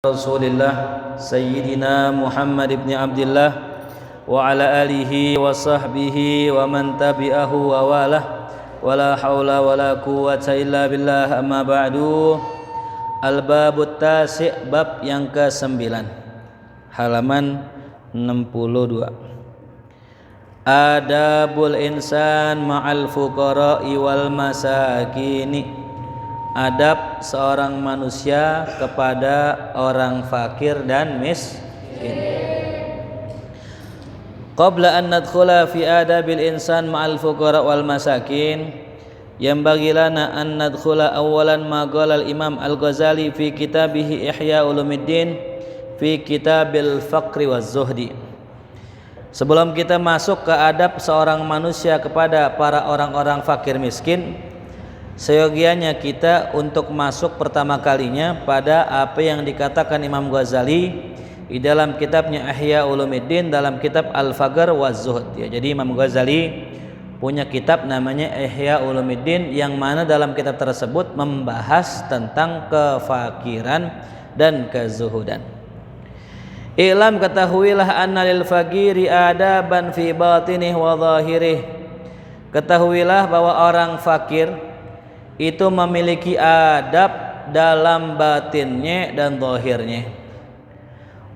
Rasulillah Sayyidina Muhammad ibn Abdullah wa ala alihi wa sahbihi wa man tabi'ahu wa walah wa la hawla wa la quwwata illa billah amma ba'du. Al-babut tasi' bab yang ke-9 halaman 62. Adabul insan ma'al fuqara'i wal masakini. Adab seorang manusia kepada orang fakir dan miskin. Qabla an nadkhula fi adabil insan ma'al fuqara wal masakin, yanbaghi lana an nadkhula awwalan ma qala al-Imam Al-Ghazali fi kitabih Ihya Ulumuddin fi kitabil faqri waz zuhdi. Sebelum kita masuk ke adab seorang manusia kepada para orang-orang fakir miskin, seyogianya kita untuk masuk pertama kalinya pada apa yang dikatakan Imam Ghazali di dalam kitabnya Ihya Ulumuddin dalam kitab Al-Faqr wa Zuhd. Ya, jadi Imam Ghazali punya kitab namanya Ihya Ulumuddin yang mana dalam kitab tersebut membahas tentang kefakiran dan kezuhudan. I'lam, ketahuilah anna lil faqiri adaban fi batinih wa zahirih. Ketahuilah bahwa orang fakir itu memiliki adab dalam batinnya dan zahirnya.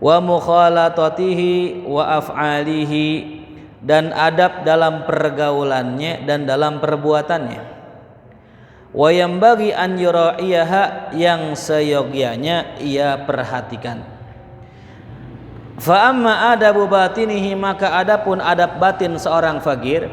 Wa mukhalatatihi wa af'alihi, dan adab dalam pergaulannya dan dalam perbuatannya. Wa yanbaghi an yura'iyaha, yang seyogyanya ia perhatikan. Fa amma adabu batinihi, maka adapun adab batin seorang fakir.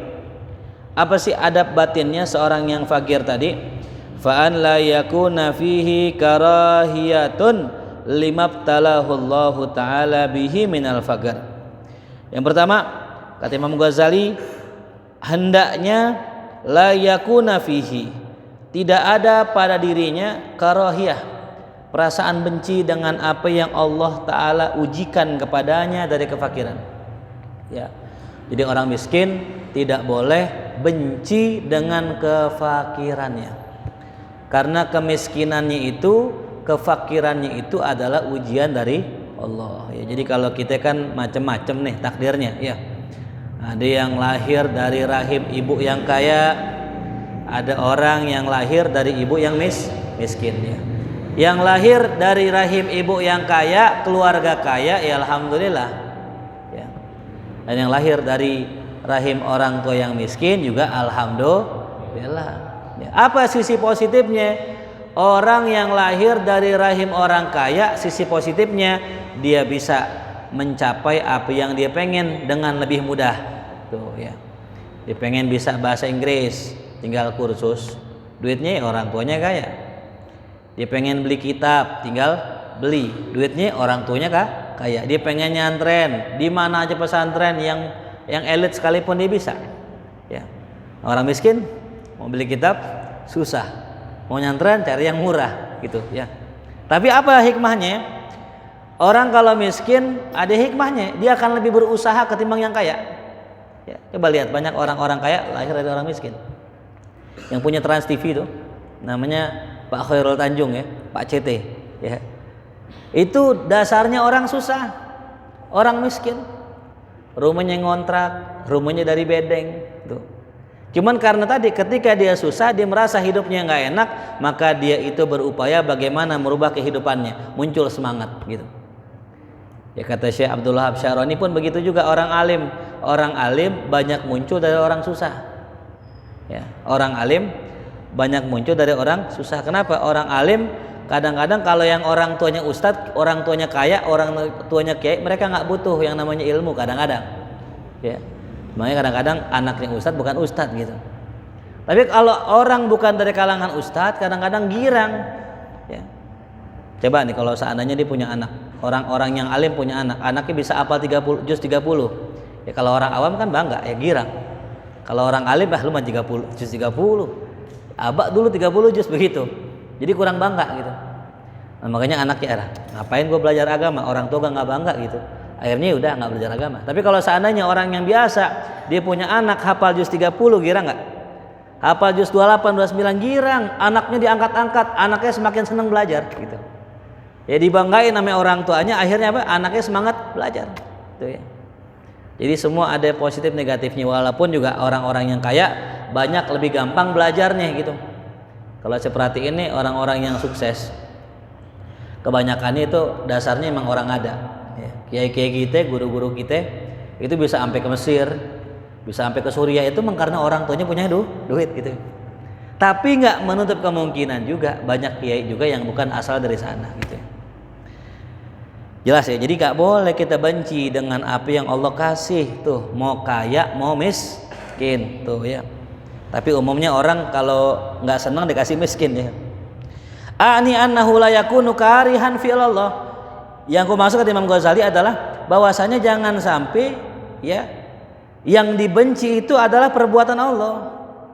Apa sih adab batinnya seorang yang fakir tadi? Fa an la yakuna fihi karahiyatun limabtalahu Allah taala bihi minal faqr. Yang pertama, kata Imam Ghazali, hendaknya la yakuna fihi, tidak ada pada dirinya karahiyah, perasaan benci dengan apa yang Allah taala ujikan kepadanya dari kefakiran. Ya. Jadi orang miskin tidak boleh benci dengan kefakirannya. Karena kemiskinannya itu, kefakirannya itu adalah ujian dari Allah. Ya, jadi kalau kita kan macam-macam nih takdirnya, ya. Ada yang lahir dari rahim ibu yang kaya, ada orang yang lahir dari ibu yang miskin, ya. Yang lahir dari rahim ibu yang kaya, keluarga kaya, ya alhamdulillah. Ya. Dan yang lahir dari rahim orang tua yang miskin juga alhamdulillah. Ya, apa sisi positifnya? Orang yang lahir dari rahim orang kaya, sisi positifnya dia bisa mencapai apa yang dia pengen dengan lebih mudah. Tuh ya. Dia pengen bisa bahasa Inggris, tinggal kursus, duitnya orang tuanya kaya. Dia pengen beli kitab, tinggal beli, duitnya orang tuanya kaya. Dia pengen nyantren, di mana aja pesantren yang elit sekalipun dia bisa. Ya. Orang miskin mau beli kitab susah, mau nyantren cari yang murah gitu ya. Tapi apa hikmahnya? Orang kalau miskin ada hikmahnya, dia akan lebih berusaha ketimbang yang kaya. Ya, coba lihat banyak orang-orang kaya lahir dari orang miskin. Yang punya Trans TV itu namanya Pak Khairul Tanjung, ya, Pak CT, ya. Itu dasarnya orang susah, orang miskin. Rumahnya ngontrak, rumahnya dari bedeng tuh. Cuman karena tadi ketika dia susah, dia merasa hidupnya nggak enak, maka dia itu berupaya bagaimana merubah kehidupannya, muncul semangat gitu. Ya, kata Syekh Abdul Wahab Syaroni pun begitu juga orang alim banyak muncul dari orang susah. Ya, orang alim banyak muncul dari orang susah. Kenapa? Orang alim kadang-kadang kalau yang orang tuanya ustadz, orang tuanya kaya, orang tuanya kiai, mereka nggak butuh yang namanya ilmu kadang-kadang. Ya. Makanya kadang-kadang anaknya ustadz bukan ustadz gitu. Tapi kalau orang bukan dari kalangan ustadz, kadang-kadang girang. Ya. Coba nih kalau seandainya dia punya anak, orang-orang yang alim punya anak, anaknya bisa hafal 30 juz 30. Ya kalau orang awam kan bangga, ya girang. Kalau orang alim lu mah 30 juz 30. Abak dulu 30 juz begitu. Jadi kurang bangga gitu. Nah, makanya anaknya ngapain gue belajar agama, orang tua nggak bangga gitu. Akhirnya udah nggak belajar agama. Tapi kalau seandainya orang yang biasa dia punya anak hafal juz 30, girang nggak? Hafal juz 28, 29, girang. Anaknya diangkat-angkat, anaknya semakin senang belajar gitu. Ya dibanggain namanya orang tuanya, akhirnya apa? Anaknya semangat belajar. Tuh ya. Jadi semua ada positif negatifnya, walaupun juga orang-orang yang kaya banyak lebih gampang belajarnya gitu. Kalau saya perhatiin nih orang-orang yang sukses, kebanyakannya itu dasarnya emang orang ada. Ya. Kiai-kiai kita, guru-guru kita itu bisa sampai ke Mesir, bisa sampai ke Suriah itu karena orang tuanya punya duit gitu. Tapi nggak menutup kemungkinan juga banyak kiai juga yang bukan asal dari sana gitu. Jelas ya, jadi gak boleh kita benci dengan apa yang Allah kasih tuh, mau kaya mau miskin tuh ya. Tapi umumnya orang kalau nggak senang dikasih miskin ya. Ani annahu la yakunu karihan fi Allah. Yang aku maksud kata Imam Ghazali adalah bahwasanya jangan sampai ya yang dibenci itu adalah perbuatan Allah.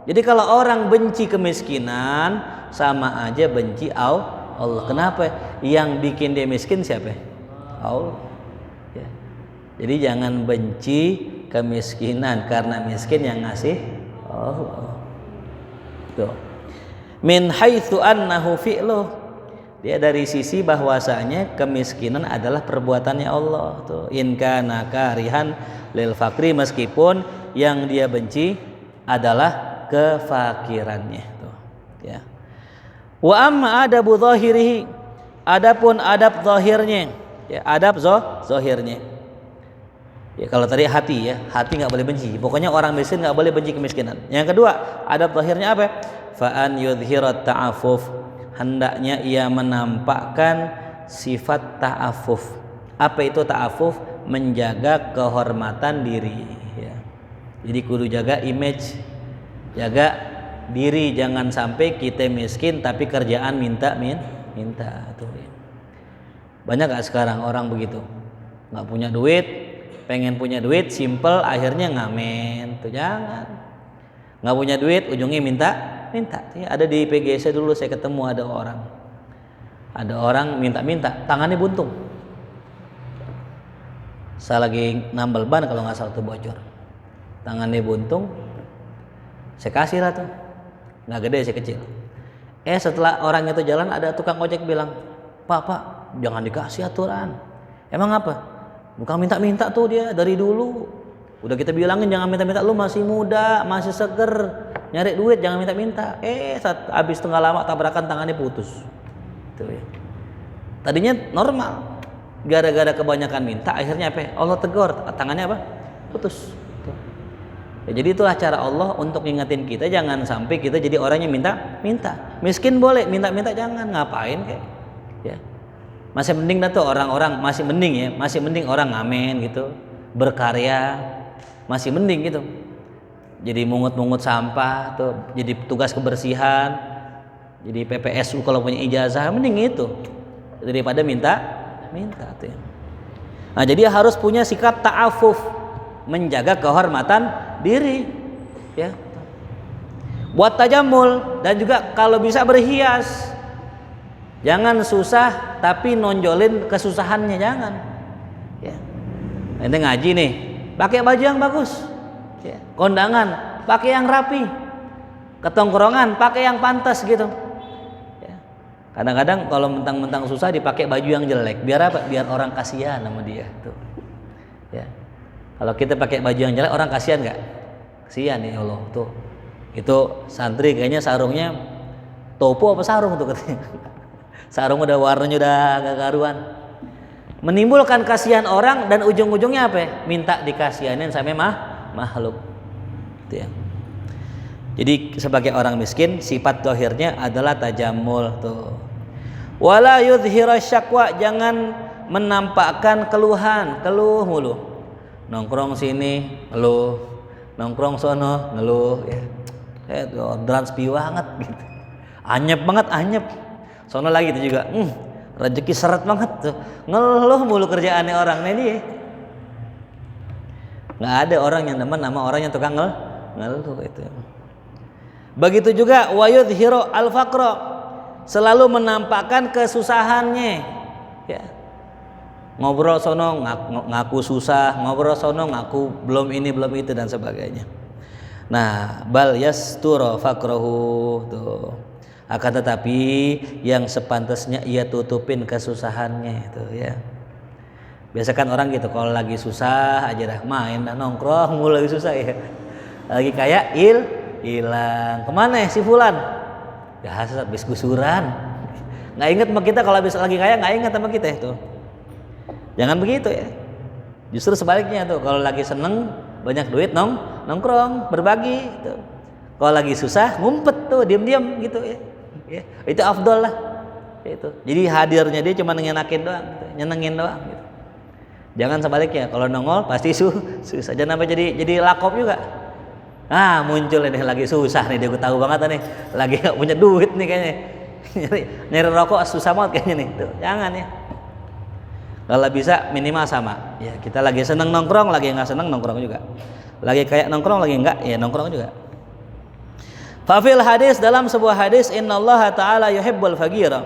Jadi kalau orang benci kemiskinan sama aja benci Allah. Kenapa? Yang bikin dia miskin siapa? Allah. Ya. Jadi jangan benci kemiskinan karena miskin yang ngasih Allah. Tuh. Min haitsu annahu fi'luh. Dia dari sisi bahwasanya kemiskinan adalah perbuatannya Allah. Tuh. In kana karihan lil fakri, meskipun yang dia benci adalah kefakirannya. Tuh. Ya. Wa amma adabu zahirihi, adapun adab zahirnya. Ya, adab zahirnya. Ya, kalau tadi hati ya, hati nggak boleh benci. Pokoknya orang miskin nggak boleh benci kemiskinan. Yang kedua, adab zahirnya apa? Fa'an yudhirat ta'afuf, hendaknya ia menampakkan sifat ta'afuf. Apa itu ta'afuf? Menjaga kehormatan diri. Ya. Jadi kudu jaga image, jaga diri, jangan sampai kita miskin tapi kerjaan minta tuh. Ya. Banyak gak sekarang orang begitu, nggak punya duit, pengen punya duit, simple, akhirnya ngamen. Tuh jangan. Nggak punya duit, ujungnya minta. Ya, ada di PGC dulu saya ketemu ada orang minta, tangannya buntung. Saya lagi nambal ban kalau nggak salah tuh bocor, tangannya buntung. Saya kasih lah tuh, nggak gede sih, kecil. Setelah orang itu jalan, ada tukang ojek bilang, Pak, jangan dikasih aturan. Emang apa? Bukan minta tuh dia dari dulu. Udah kita bilangin jangan minta, lu masih muda, masih seger, nyari duit jangan minta. Saat habis tengah lama tabrakan tangannya putus. Tuh ya. Tadinya normal. Gara-gara kebanyakan minta akhirnya apa? Allah tegur, tangannya apa? Putus. Tuh. Ya, jadi itulah cara Allah untuk ngingetin kita jangan sampai kita jadi orang yang minta. Miskin boleh, minta jangan, ngapain kayak. Ya. Masih mending dah tuh orang-orang, masih mending orang ngamen gitu, berkarya, masih mending gitu. Jadi mungut sampah tuh, jadi tugas kebersihan, jadi PPSU kalau punya ijazah, mending itu daripada minta tuh. Ya. Nah, jadi harus punya sikap ta'afuf, menjaga kehormatan diri, ya. Buat tajamul dan juga kalau bisa berhias. Jangan susah tapi nonjolin kesusahannya, jangan. Ya. Ente ngaji nih, pakai baju yang bagus. Ya. Kondangan, pakai yang rapi. Ketongkrongan, pakai yang pantas gitu. Ya. Kadang-kadang kalau mentang-mentang susah dipakai baju yang jelek, biar apa? Biar orang kasihan sama dia. Tuh. Ya. Kalau kita pakai baju yang jelek, orang kasihan nggak? Kasihan ya Allah. Tuh. Itu santri kayaknya sarungnya topo apa sarung tuh katanya. Sarung udah warnanya udah gak karuan, menimbulkan kasihan orang dan ujung-ujungnya apa? Minta dikasihanin sampai makhluk. Itu ya. Jadi sebagai orang miskin sifat zahirnya adalah tajammul tuh. Wala yudhira syakwa, jangan menampakkan keluh mulu. Nongkrong sini ngeluh, nongkrong sono ngeluh ya. Orderan sepi banget gitu. Anyep banget. Sono lagi itu juga, rezeki seret banget tuh, ngeluh mulu kerjaannya orang. Nah ini nggak ada orang yang demen sama orang yang tukang ngeluh itu. Begitu juga wayudhiru al-faqra, selalu menampakkan kesusahannya. Ya. Ngobrol sono ngaku susah, ngobrol sono ngaku belum ini belum itu dan sebagainya. Nah, bal yasturu faqrahu tuh. Akan tetapi yang sepantasnya ia tutupin kesusahannya itu ya. Biasa kan orang gitu kalau lagi susah aja dah main dah nongkrong mulu lagi susah ya. Lagi kaya hilang. Kemana si fulan? Ya habis gusuran. Nggak inget sama kita kalau habis lagi kaya nggak inget sama kita itu. Jangan begitu ya. Justru sebaliknya tuh kalau lagi seneng banyak duit nongkrong berbagi tuh. Kalau lagi susah ngumpet tuh diam-diam gitu ya. Itu afdol lah itu. Jadi hadirnya dia cuma nyenengin doang gitu. Nyenengin doang gitu. Jangan sebaliknya kalau nongol pasti susah. Jangan sampai jadi lakop juga. Muncul ini lagi susah nih dia, gue tahu banget nih lagi nggak punya duit nih kayaknya. nyari rokok susah banget kayaknya nih tuh. Jangan ya. Kalau bisa minimal sama ya, kita lagi seneng nongkrong, lagi nggak seneng nongkrong juga, lagi kayak nongkrong, lagi nggak ya nongkrong juga. Fafil hadis, dalam sebuah hadis, innallaha ta'ala yuhibbul faqira,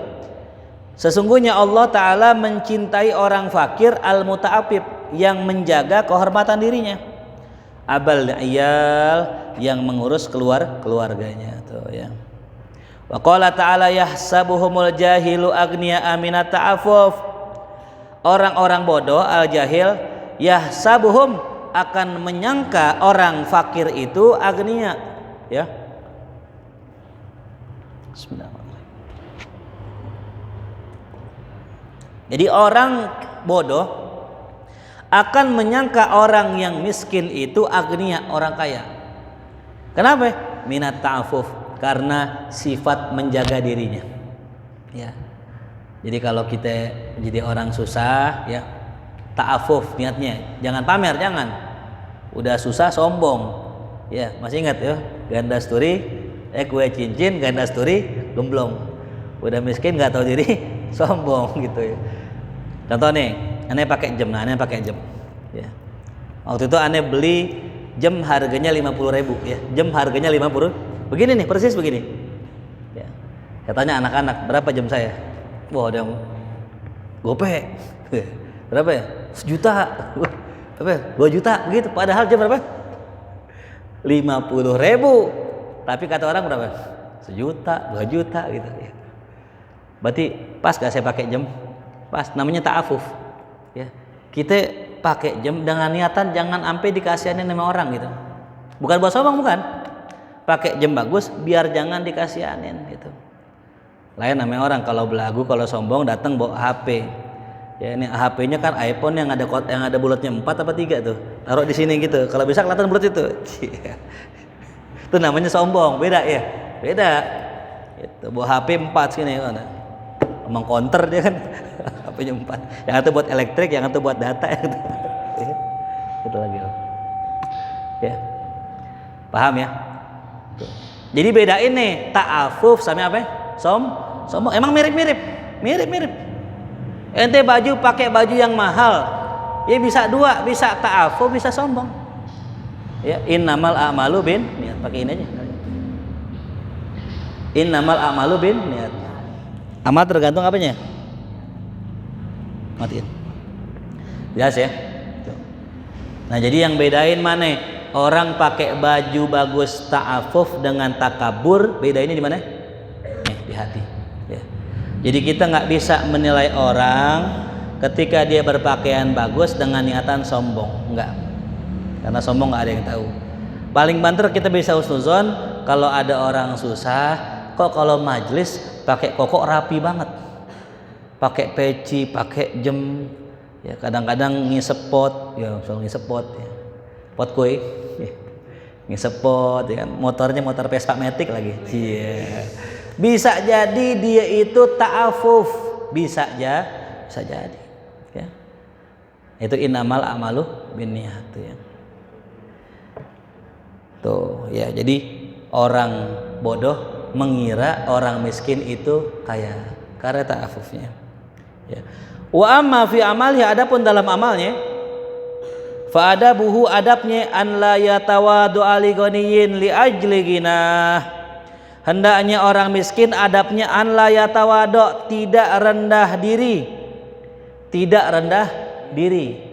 sesungguhnya Allah ta'ala mencintai orang fakir, al-muta'afif, yang menjaga kehormatan dirinya, abal iyal, yang mengurus keluarganya tuh ya. Wa qala ta'ala yahsabuhumul jahilu agniya aminat ta'afuf, orang-orang bodoh al-jahil yahsabuhum, akan menyangka orang fakir itu agniya ya. Bismillahirrahmanirrahim. Jadi orang bodoh akan menyangka orang yang miskin itu agniya, orang kaya. Kenapa? Minat ta'afuf, karena sifat menjaga dirinya ya. Jadi kalau kita jadi orang susah ya, ta'afuf niatnya, jangan pamer, jangan. Udah susah sombong. Ya, masih ingat ya, ganda sturi, kue cincin, ganda sturi, gemblong. Udah miskin nggak tahu diri, sombong gitu ya. Contoh nih, aneh pakai jam, aneh pakai jam. Ya. Waktu itu aneh beli jam harganya 50.000 ya. Jam harganya 50. Begini nih, persis begini. Ya. Katanya anak-anak, berapa jam saya? Wah, ada yang gope. Berapa ya? 1 juta. Berapa ya? 2 juta begitu. Padahal jam berapa? 50.000. Tapi kata orang berapa? 1 juta, 2 juta gitu ya. Berarti pas gak saya pakai jam? Pas, namanya ta'afuf. Ya. Kita pakai jam dengan niatan jangan sampai dikasihanin sama orang gitu. Bukan buat sombong, bukan. Pakai jam bagus biar jangan dikasihanin gitu. Lain namanya orang kalau belagu, kalau sombong datang bawa HP. Ya, ini HP-nya kan iPhone yang ada bulatnya 4 apa 3 tuh. Taruh di sini gitu. Kalau bisa kelihatan bulat itu. Itu namanya sombong, beda ya. Beda. Itu bawa HP 4 sini kan. Emang counter dia kan. HP-nya 4. Yang satu buat elektrik, yang satu buat data. Itu lagi. Ya. Paham ya? Tuh. Jadi bedain nih ta'afuf sama apa? Sombong. Emang mirip-mirip. Ente pakai baju yang mahal, ya bisa dua, bisa ta'afuf, bisa sombong. Ya, innamal a'malu bin niat, pakai ini aja. Innamal a'malu bin niat. Amal tergantung apanya? Matiin. Jelas ya? Nah, jadi yang bedain mana? Orang pakai baju bagus ta'afuf dengan takabur, beda ini di mana? Di hati. Ya. Jadi kita nggak bisa menilai orang ketika dia berpakaian bagus dengan niatan sombong, enggak. Karena sombong nggak ada yang tahu. Paling banter kita bisa husnuzon kalau ada orang susah, kok kalau majelis pakai koko rapi banget, pakai peci, pakai jam, ya kadang-kadang ngisep pot, ya selalu ngisep pot, ya. Pot kue, ya. Ngisep pot, ya kan? Motornya motor Vespa Matic lagi, yeah. Bisa jadi dia itu ta'afuf, bisa jadi ya. Itu innamal a'malu binniyat ya. Tuh ya, jadi orang bodoh mengira orang miskin itu kaya karena ta'afufnya ya. Wa amma fi amalihi, adapun dalam amalnya, fa adabuhu, adabnya, an la yatawadu ali ghaniyin li ajli ginah. Hendaknya orang miskin adabnya an la yatawado, tidak rendah diri,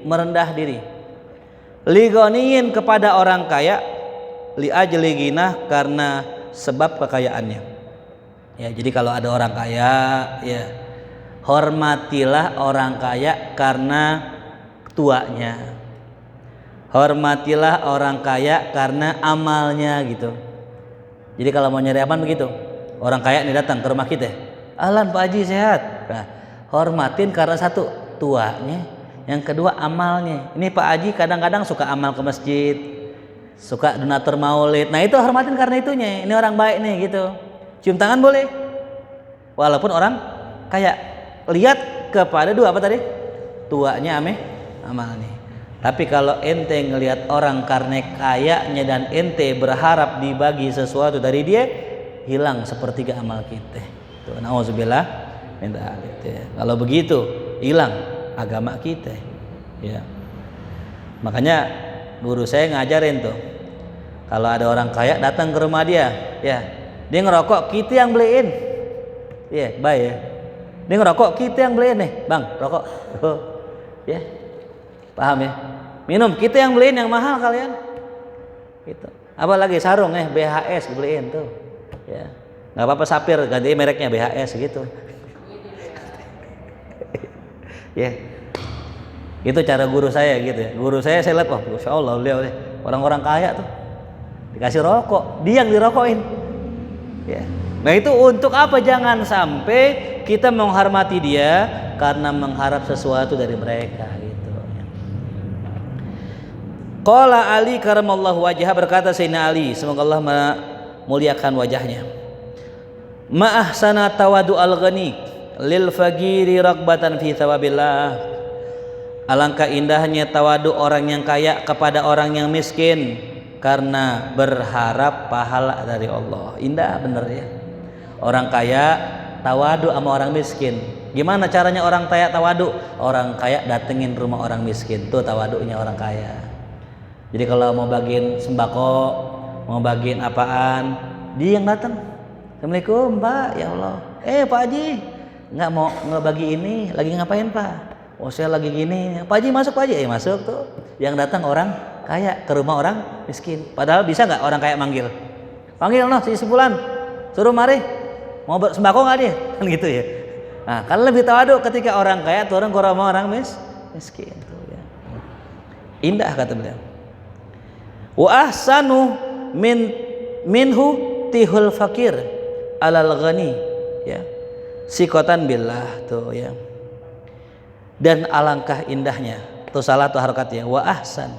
merendah diri. Li ghaniyin, kepada orang kaya, li ajli ginah, karena sebab kekayaannya. Ya, jadi kalau ada orang kaya, ya hormatilah orang kaya karena tuanya. Hormatilah orang kaya karena amalnya gitu. Jadi kalau mau nyari aman begitu. Orang kaya nih datang ke rumah kita. Ahlan Pak Haji sehat. Nah, hormatin karena satu tuanya, yang kedua amalnya. Ini Pak Haji kadang-kadang suka amal ke masjid, suka donatur maulid. Nah, itu hormatin karena itunya. Ini orang baik nih gitu. Cium tangan boleh. Walaupun orang kaya. Lihat kepada dua apa tadi? Tuanya amalnya. Tapi kalau ente ngelihat orang karena kayanya dan ente berharap dibagi sesuatu dari dia, hilang sepertiga amal kita. Tuh, nauzubillah min dzalik. Kalau begitu, hilang agama kita. Ya. Makanya guru saya ngajarin tuh. Kalau ada orang kaya datang ke rumah dia, ya. Dia ngerokok, kita yang beliin. Iya, baik ya. Dia ngerokok, kita yang beliin nih, Bang, rokok. Oh. Ya. Paham ya? Minum kita yang beliin yang mahal kalian. Gitu. Apalagi sarung BHS beliin tuh. Ya. Enggak apa-apa sapir ganti mereknya BHS gitu. Ya. Itu cara guru saya gitu ya. Guru saya lihat, wah, masyaallah beliau orang-orang kaya tuh. Dikasih rokok, dia yang dirokokin. Ya. Nah, itu untuk apa? Jangan sampai kita menghormati dia karena mengharap sesuatu dari mereka gitu. Qala Ali karamallahu wajhah, berkata Sayyidina Ali, semoga Allah memuliakan wajahnya. Ma ahsana tawadu al-ghani lil faqiri ragbatan fi thawabillah. Alangkah indahnya tawadu orang yang kaya kepada orang yang miskin karena berharap pahala dari Allah. Indah bener ya. Orang kaya tawadu sama orang miskin. Gimana caranya orang kaya tawadu? Orang kaya datengin rumah orang miskin. Tuh tawadunya orang kaya. Jadi kalau mau bagiin sembako, mau bagiin apaan, dia yang datang. Assalamualaikum Pak, ya Allah. Pak Haji, nggak bagi ini, lagi ngapain Pak? Oh saya lagi gini. Pak Haji masuk Pak Haji, masuk tuh. Yang datang orang kaya ke rumah orang miskin. Padahal bisa nggak orang kaya manggil? Panggil noh si Bulan, suruh mari. Mau sembako nggak dia? Kan gitu ya. Nah, kan lebih tawadu ketika orang kaya turun ke rumah orang miskin. Tuh, ya. Indah kata beliau. Wa ahsanu minhu tihul fakir alal ghani, ya. Sikotan billah tuh ya. Dan alangkah indahnya, tuh salah tuh harokatnya, wa ahsan.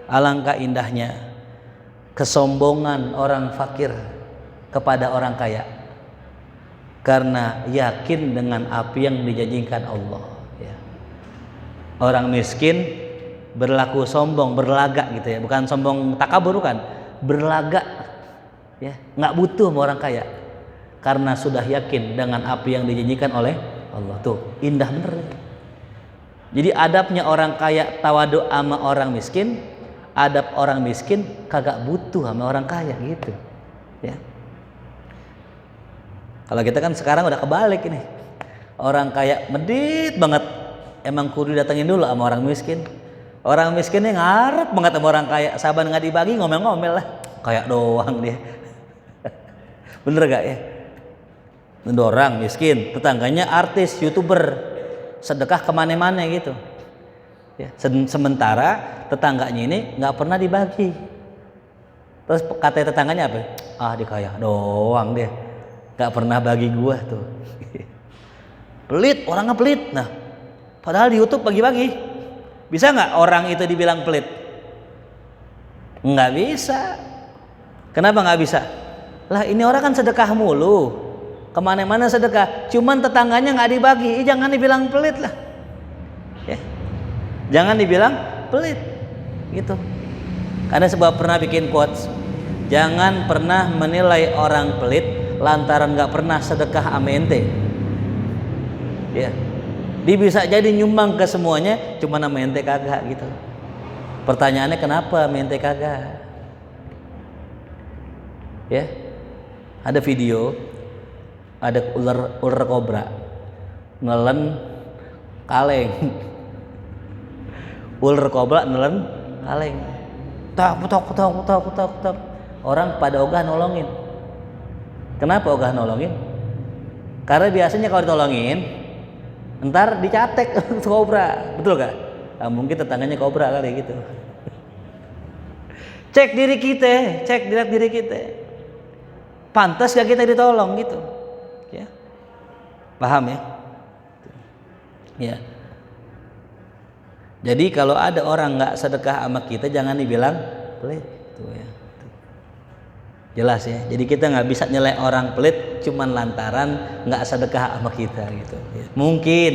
Alangkah indahnya kesombongan orang fakir kepada orang kaya karena yakin dengan api yang dijanjikan Allah, ya. Orang miskin berlaku sombong, berlagak gitu ya, bukan sombong takabur, bukan, berlagak ya, nggak butuh sama orang kaya karena sudah yakin dengan api yang dijanjikan oleh Allah. Tuh indah bener ya. Jadi adabnya orang kaya tawadu sama orang miskin, adab orang miskin kagak butuh sama orang kaya gitu ya. Kalau kita kan sekarang udah kebalik ini, orang kaya medit banget, emang kudu datengin dulu sama orang miskin. Orang miskinnya ngarep banget sama orang kaya, saban nggak dibagi ngomel-ngomel lah, kayak doang dia. Bener gak ya? Orang miskin, tetangganya artis, youtuber, sedekah kemana-mana gitu. Ya, sementara tetangganya ini nggak pernah dibagi. Terus kata tetangganya apa? Ah dikaya doang dia, nggak pernah bagi gua tuh. Pelit, orangnya pelit. Nah, padahal di YouTube bagi-bagi. Bisa nggak orang itu dibilang pelit? Nggak bisa. Kenapa nggak bisa? Lah ini orang kan sedekah mulu, kemana-mana sedekah. Cuman tetangganya nggak dibagi, jangan dibilang pelit lah. Ya. Jangan dibilang pelit, gitu. Karena sebab pernah bikin quotes, jangan pernah menilai orang pelit lantaran nggak pernah sedekah sama ente. Ya. Dia bisa jadi nyumbang ke semuanya, cuma nama ente kagak gitu. Pertanyaannya kenapa ente kagak? Ya, ada video, ada ular kobra nelen kaleng. Ular kobra nelen kaleng. Tak. Orang pada ogah nolongin. Kenapa ogah nolongin? Karena biasanya kalau ditolongin, ntar dicatek kobra, betul gak? Nah, mungkin tetangganya kobra kali gitu. Cek diri kita, cek diri kita. Pantas gak kita ditolong gitu? Ya, paham ya? Ya. Jadi kalau ada orang nggak sedekah sama kita, jangan dibilang pelit, tuh ya. Jelas ya. Jadi kita nggak bisa nilai orang pelit cuman lantaran nggak sedekah sama kita gitu. Ya. Mungkin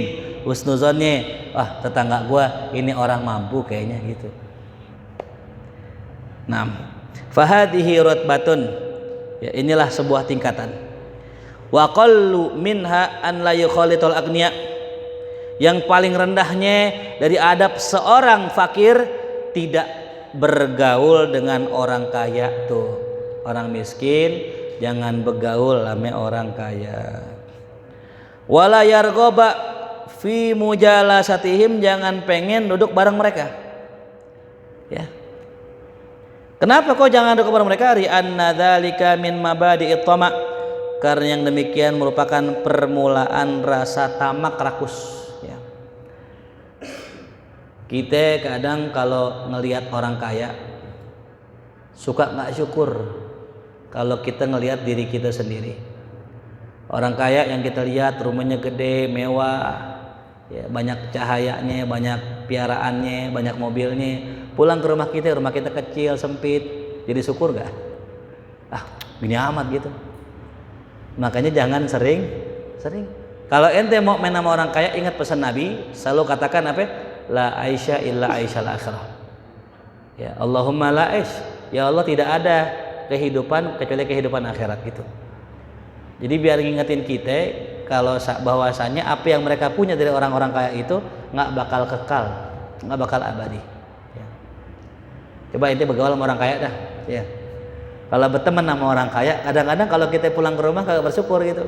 husnuzonnya, wah tetangga gua ini orang mampu kayaknya gitu. Nah, fahadihi rutbatun. Ya, inilah sebuah tingkatan. Wa qallu minha an la yukhalitul agniya. Yang paling rendahnya dari adab seorang fakir tidak bergaul dengan orang kaya tuh. Orang miskin jangan bergaul sama orang kaya. Wala yarghoba fi mujalasatihim, jangan pengen duduk bareng mereka. Ya. Kenapa kau jangan duduk bareng mereka? Ri'anna dzalika min mabadi'it tama'. Karena yang demikian merupakan permulaan rasa tamak rakus. Kita kadang kalau ngelihat orang kaya suka nggak syukur kalau kita ngelihat diri kita sendiri. Orang kaya yang kita lihat rumahnya gede, mewah, ya, banyak cahayanya, banyak piaraannya, banyak mobilnya. Pulang ke rumah kita kecil, sempit, jadi syukur nggak? Ah, gini amat gitu. Makanya jangan sering. Kalau ente mau main sama orang kaya, ingat pesan Nabi, selalu katakan apa? La aisha illa aishal akhirah. Ya, Allahumma la aish. Ya Allah, tidak ada kehidupan kecuali kehidupan akhirat gitu. Jadi biar ngingetin kita kalau bahwasanya apa yang mereka punya dari orang-orang kaya itu nggak bakal kekal, nggak bakal abadi. Ya. Coba ente bergaul sama orang kaya dah. Ya. Kalau berteman sama orang kaya, kadang-kadang kalau kita pulang ke rumah kagak bersyukur gitu.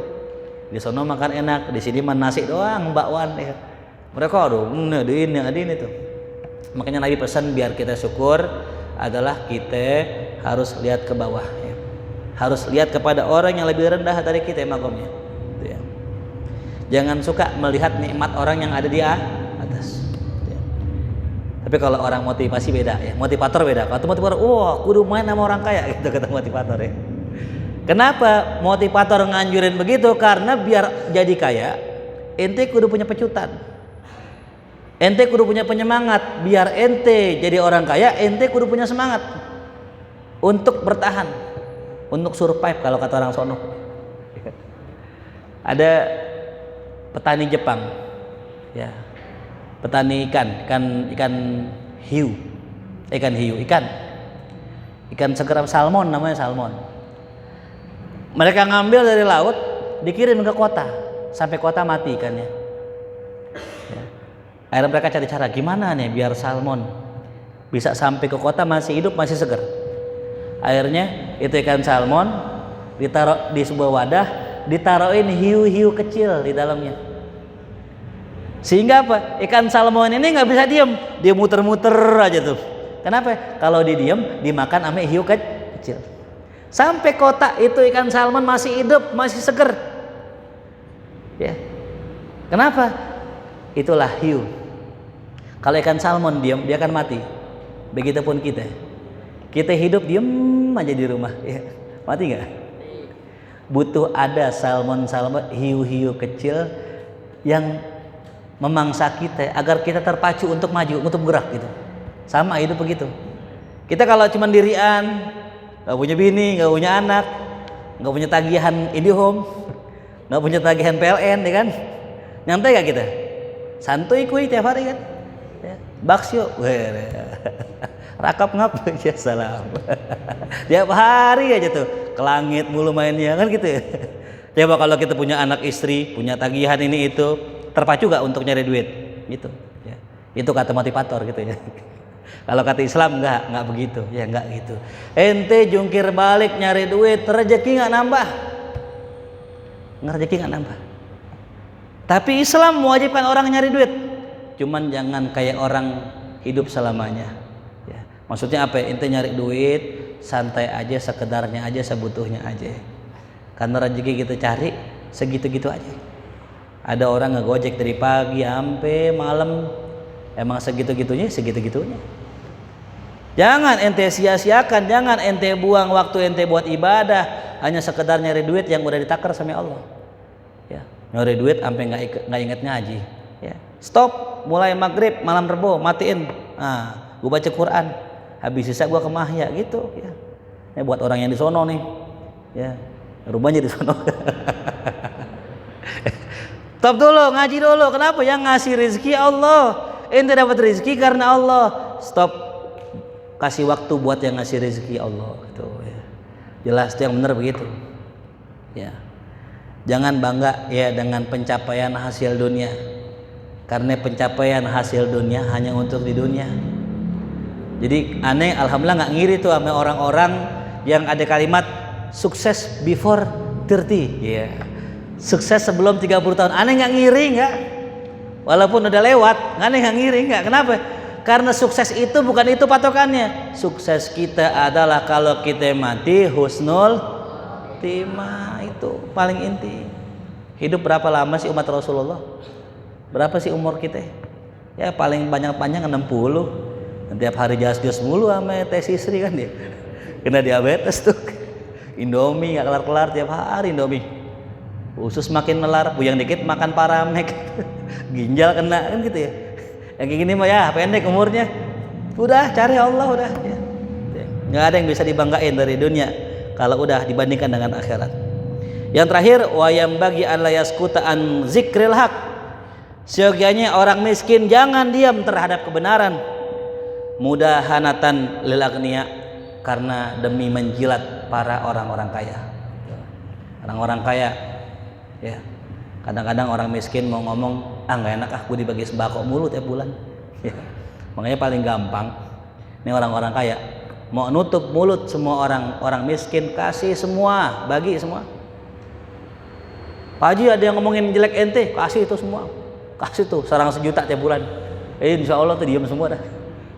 Di sono makan enak, di sini mah nasi doang, bakwan ya. Mereka aduh ini tuh. Makanya Nabi pesan biar kita syukur adalah kita harus lihat ke bawah ya. Harus lihat kepada orang yang lebih rendah dari kita makomnya. Gitu ya. Jangan suka melihat nikmat orang yang ada di atas. Ya. Tapi kalau orang motivasi beda ya. Motivator beda. Kalau motivator, wah kudu main sama orang kaya gitu kata motivator ya. Kenapa motivator nganjurin begitu? Karena biar jadi kaya, ente kudu punya pecutan. Ente kudu punya penyemangat. Biar ente jadi orang kaya, ente kudu punya semangat untuk bertahan, untuk survive kalau kata orang sono. Ada petani Jepang, ya, petani ikan hiu, ikan segeram salmon, namanya salmon. Mereka ngambil dari laut, dikirim ke kota, sampai kota mati ikannya. Akhirnya mereka cari cara gimana nih biar salmon bisa sampai ke kota masih hidup, masih segar. Akhirnya itu ikan salmon ditaruh di sebuah wadah, ditaruhin hiu-hiu kecil di dalamnya. Sehingga apa? Ikan salmon ini nggak bisa diem, dia muter-muter aja tuh. Kenapa? Kalau diem dimakan sama hiu kecil. Sampai kota itu ikan salmon masih hidup, masih segar. Ya. Kenapa? Itulah hiu. Kalau ikan salmon diam, dia akan mati. Begitupun kita. Kita hidup diam aja di rumah, ya. Mati nggak? Butuh ada salmon, hiu-hiu kecil yang memangsa kita agar kita terpacu untuk maju, untuk bergerak gitu. Sama hidup begitu. Kita kalau cuma dirian, nggak punya bini, nggak punya anak, nggak punya tagihan IndiHome, nggak punya tagihan PLN, ya kan? Nyantai nggak kita? Santuy kuy tiap hari kan? Ya. Baksyo, rakap ngap ya salam. Tiap hari aja tuh ke langit mulu mainnya kan gitu ya. Coba kalau kita punya anak istri, punya tagihan ini itu, terpacu gak untuk nyari duit? Gitu. Ya. Itu kata motivator gitu ya. Kalau kata Islam nggak begitu, ya nggak gitu. Ente jungkir balik nyari duit, rezeki nggak nambah, rezeki nggak nambah. Tapi Islam mewajibkan orang nyari duit, cuman jangan kayak orang hidup selamanya. Ya. Maksudnya apa? Ente nyari duit, santai aja, sekedarnya aja, sebutuhnya aja. Karena rezeki kita cari segitu-gitu aja. Ada orang ngegojek dari pagi sampai malam, emang segitu-gitunya. Jangan ente sia-siakan, jangan ente buang waktu ente buat ibadah hanya sekedar nyari duit yang udah ditakar sama Allah. Ya, nyari duit sampai nggak inget ngaji. Ya, stop, mulai maghrib malam Rebo matiin. Gue baca Quran, habis sisa gue ke Mahya gitu. Ya, ini buat orang yang di sono nih. Ya, rumahnya di sono. Stop dulu, ngaji dulu. Kenapa? Yang ngasih rezeki Allah. Ente dapat rezeki karena Allah. Stop. Kasih waktu buat yang ngasih rezeki Allah gitu ya. Jelas itu yang benar begitu. Ya. Jangan bangga ya dengan pencapaian hasil dunia. Karena pencapaian hasil dunia hanya untuk di dunia. Jadi aneh, alhamdulillah nggak ngiri tuh sama orang-orang yang ada kalimat sukses before 30. Ya. Sukses sebelum 30 tahun. Aneh nggak ngiri nggak? Walaupun udah lewat, aneh nggak ngiri nggak? Kenapa? Karena sukses itu bukan itu patokannya. Sukses kita adalah kalau kita mati husnul khotimah, itu paling inti. Hidup berapa lama sih umat Rasulullah? Berapa sih umur kita? Ya paling banyak-banyak 60. Tiap hari jas-jas mulu sama teh sisri kan dia. Kena diabetes tuh. Indomie nggak kelar-kelar tiap hari Indomie. Usus makin melar, buyang dikit makan paramek. Ginjal kena kan gitu ya. Yang kayak gini mah ya pendek umurnya, udah cari Allah udah ya. Nggak ada yang bisa dibanggain dari dunia kalau udah dibandingkan dengan akhirat. Yang terakhir, wayam bagi an la yaskuta an zikril haq. Seyogianya orang miskin jangan diam terhadap kebenaran. Mudahanatan lil agniya, karena demi menjilat para orang-orang kaya. Orang-orang kaya ya. Kadang-kadang orang miskin mau ngomong, nggak enak gue dibagi sembako mulu tiap bulan. Ya. Makanya paling gampang, ini orang-orang kaya mau nutup mulut semua orang miskin, kasih semua, bagi semua. Pak Haji ada yang ngomongin jelek ente, kasih itu semua, kasih tuh sarang 1 juta tiap bulan. Insya Allah tuh diem semua dah,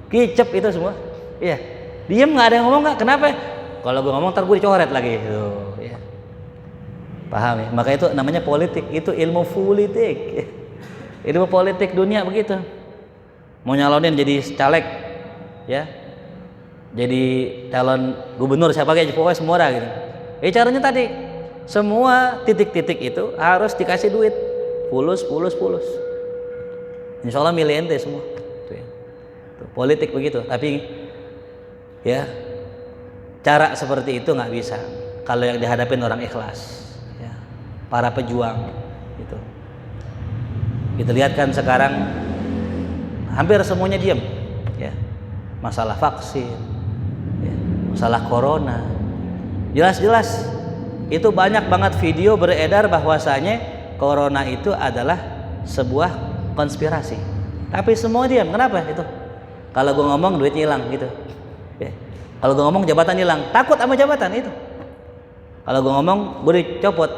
kicep itu semua. Iya, diem nggak ada yang ngomong nggak? Kenapa? Kalau gue ngomong ntar gue dicoret lagi. Tuh, ya. Paham ya? Maka itu namanya politik, itu ilmu politik. Ilmu politik dunia begitu. Mau nyalonin jadi caleg, ya, jadi calon gubernur siapa aja pokoknya semua orang gitu. Caranya tadi semua titik-titik itu harus dikasih duit, pulus. Insya Allah milih ente semua. Tuh, ya. Tuh, politik begitu. Tapi ya cara seperti itu nggak bisa kalau yang dihadapin orang ikhlas. Para pejuang gitu. Kita lihat kan sekarang hampir semuanya diam ya. Masalah vaksin ya. Masalah corona, jelas-jelas itu banyak banget video beredar bahwasanya corona itu adalah sebuah konspirasi, tapi semua diam. Kenapa itu? Kalau gue ngomong duitnya hilang gitu ya. Kalau gue ngomong jabatan hilang, takut sama jabatan itu. Kalau gue ngomong gue dicopot,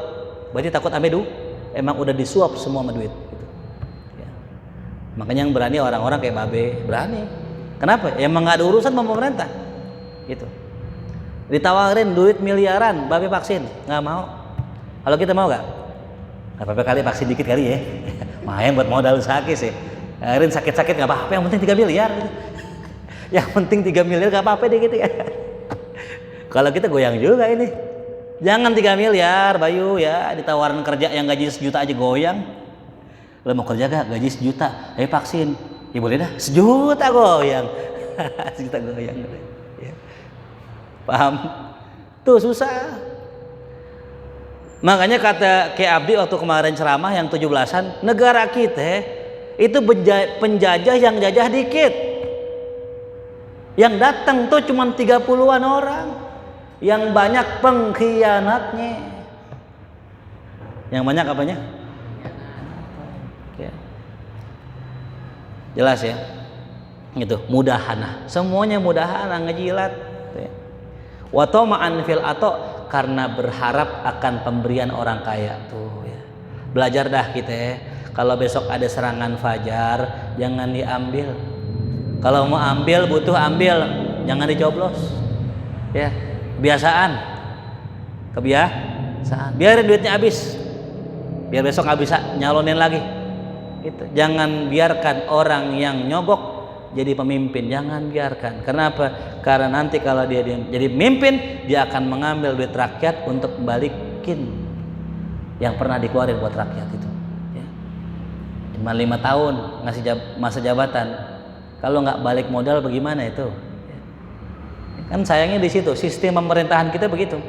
berarti takut amedu, emang udah disuap semua sama duit gitu. Ya. Makanya yang berani orang-orang kayak Babe berani. Kenapa? Emang nggak ada urusan sama pemerintah gitu. Ditawarin duit miliaran, Babe vaksin nggak mau. Kalau kita mau nggak apa-apa kali vaksin dikit kali ya. Main buat modal sakit sih. Akhirnya sakit-sakit nggak apa-apa, yang penting 3 miliar gitu. Yang penting 3 miliar nggak apa-apa deh gitu ya. Kalau kita goyang juga ini. Jangan 3 miliar Bayu ya, ditawarin kerja yang gaji 1 juta aja goyang. Lo mau kerja gak? Gaji 1 juta, vaksin. Ya boleh dah, 1 juta goyang. 1 juta goyang. Ya. Paham? Tuh susah. Makanya kata Ki Abdi waktu kemarin ceramah yang 17-an, negara kita itu penjajah yang jajah dikit. Yang datang tuh cuma 30-an orang. Yang banyak pengkhianatnya. Yang banyak apanya? Ya. Jelas ya. Gitu, mudahana. Semuanya mudahana, ngejilat. Wa tama'an fil ato, karena berharap akan pemberian orang kaya tuh ya. Belajar dah kita ya. Kalau besok ada serangan fajar, jangan diambil. Kalau mau ambil, butuh ambil, jangan dicoblos. Ya. Kebiasaan, biarin duitnya habis biar besok nggak bisa nyalonin lagi. Gitu. Jangan biarkan orang yang nyogok jadi pemimpin, jangan biarkan. Kenapa? Karena nanti kalau dia jadi pemimpin, dia akan mengambil duit rakyat untuk balikin yang pernah dikeluarin buat rakyat itu. Ya. Cuma 5 tahun ngasih masa jabatan, kalau nggak balik modal bagaimana itu? Ya. Kan sayangnya di situ sistem pemerintahan kita begitu.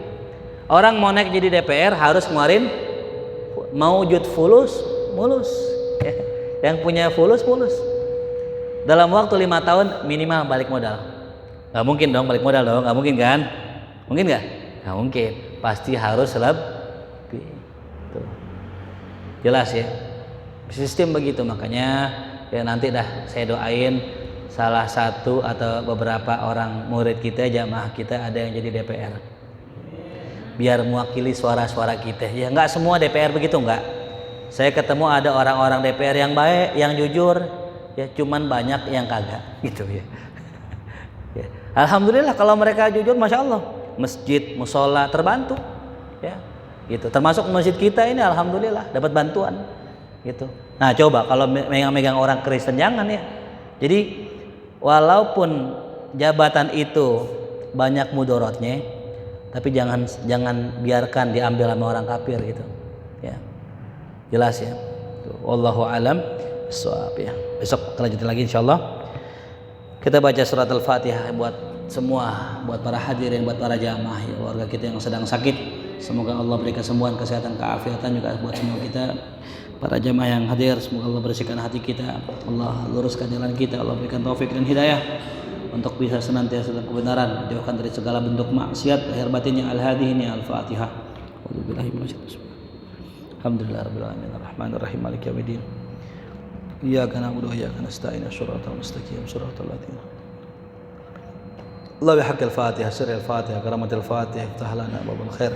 Orang mau naik jadi DPR harus ngeluarin maujud mulus. Ya. Yang punya fulus dalam waktu 5 tahun minimal balik modal. Gak mungkin dong balik modal dong, gak mungkin kan? Mungkin gak? Gak mungkin, pasti harus lebih. Tuh. Jelas ya, sistem begitu. Makanya ya nanti dah saya doain salah satu atau beberapa orang murid kita, jamaah kita ada yang jadi DPR, biar mewakili suara-suara kita. Ya nggak semua DPR begitu, nggak. Saya ketemu ada orang-orang DPR yang baik, yang jujur, ya cuman banyak yang kagak gitu ya. Ya. Alhamdulillah kalau mereka jujur, masya Allah, masjid, musola terbantu, ya, gitu. Termasuk masjid kita ini, alhamdulillah dapat bantuan, gitu. Nah coba kalau megang-megang orang Kristen jangan ya. Jadi walaupun jabatan itu banyak mudorotnya, tapi jangan biarkan diambil sama orang kafir gitu, ya. Jelas ya. Wallahu alam bissawab ya. Besok kita lanjutin lagi insyaallah. Kita baca surat Al-Fatihah buat semua, buat para hadirin, buat para jamaah, ya, warga kita yang sedang sakit. Semoga Allah beri kesembuhan, kesehatan, keafiatan juga buat semua kita. Para jamaah yang hadir, semoga Allah bersihkan hati kita. Allah luruskan jalan kita. Allah berikan taufik dan hidayah untuk bisa senantiasa dalam kebenaran, jauhkan dari segala bentuk maksiat lahir batinnya. Al-Hadi ini Al-Fatihah. A'udzubillahi minasyaitonir. Alhamdulillah rabbil alamin arrahmanir rahim maliki yaumiddin. Iyyaka na'budu wa iyyaka nasta'in shiratal mustaqim shiratal ladzina. Allah bihaqqil Fatihah, sirril Fatihah, karamatil Fatihah, iftah lana babul khair.